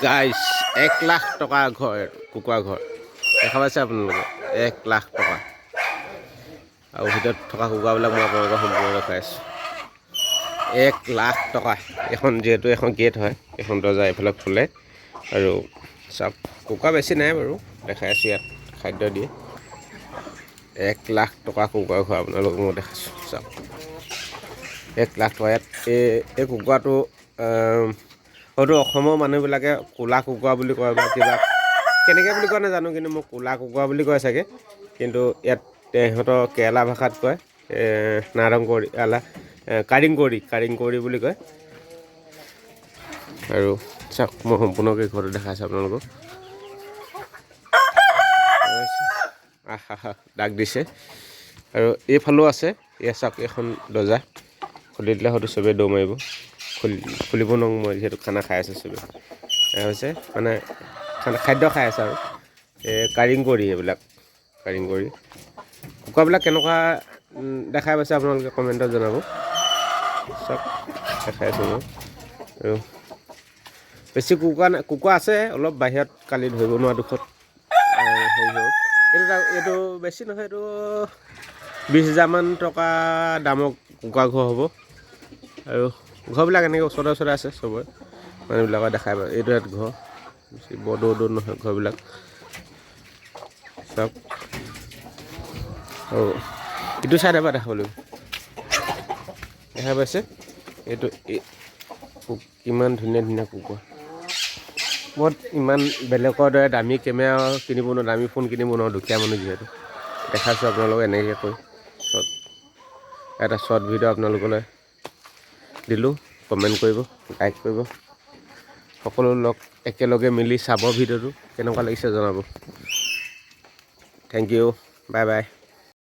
গাইছ 1,00,000 টকা ঘৰ কুকুৰা ঘৰ দেখা পাইছে আপোনালোকে 1,00,000 টকা আৰু ভিতৰত থকা কুকুৰাবিলাক মই আপোনালোকক সম্পূৰ্ণ দেখাই আছোঁ 1,00,000 টকা এখন যিহেতু এখন গেট হয় এখন দৰ্জা এইফালে খোলে আৰু চাওক কুকুৰা বেছি নাই বাৰু দেখাই আছোঁ ইয়াত খাদ্য দিয়ে 1,00,000 টকা কুকুৰা ঘৰ আপোনালোকক মই দেখাইছোঁ চাওক 1,00,000 টকা ইয়াত এই কুকুৰাটো হয়তো অসমৰ মানুহবিলাকে ক'লা কুকুৰা বুলি কয় বা কিবা কেনেকৈ বুলি কয় নাজানো কিন্তু মোক ক'লা কুকুৰা বুলি কয় চাগে কিন্তু ইয়াত সিহঁতৰ কেৰেলা ভাষাত কয় নাৰংকৰি কাৰিংকৰি বুলি কয় আৰু চাওক মই সম্পূৰ্ণকৈ ঘৰটো দেখাইছোঁ আপোনালোকক ডাক দিছে আৰু এইফালেও আছে এয়া চাওক এখন দৰ্জা খুলি দিলে হয়তো চবেই দৌৰ মাৰিব খুলিব নোৱাৰোঁ মই যিহেতু খানা খাই আছে চবেই হৈছে মানে খাদ্য খাই আছে আৰু কাৰিংকৰি এইবিলাক কাৰিংকৰি কুকুৰাবিলাক কেনেকুৱা দেখাই পাইছে আপোনালোকে কমেণ্টত জনাব চব দেখাই আছোঁ মই আৰু বেছি কুকুৰা আছে অলপ বাহিৰত কালি ধৰিব নোৱাৰা দুখত হেৰি হ'ল এইটো বেছি নহয় এইটো 20,000 মান টকা দামৰ কুকুৰা ঘৰ হ'ব আৰু ঘৰবিলাক এনেকৈ ওচৰতে আছে চবৰে মানুহবিলাকৰ দেখাই পায় এইটো ইয়াত ঘৰ বেছি বৰ দূৰ নহয় ঘৰবিলাক চব আৰু ইটো চাইডে পৰা দেখাব লাগিব দেখা পাইছে এইটো কিমান ধুনীয়া কুকুৰা মই ইমান বেলেগৰ দৰে দামী কেমেৰা কিনিব নোৱাৰোঁ দামী ফোন কিনিব নোৱাৰোঁ দুখীয়া মানুহ যিহেতু দেখাইছোঁ আপোনালোকক এনেকৈ কৈ এটা শ্বৰ্ট ভিডিঅ' আপোনালোকলৈ দিলোঁ কমেণ্ট কৰিব লাইক কৰিব সকলো লগ একেলগে মিলি চাব ভিডিঅ'টো কেনেকুৱা লাগিছে জনাব থেংক ইউ বাই বাই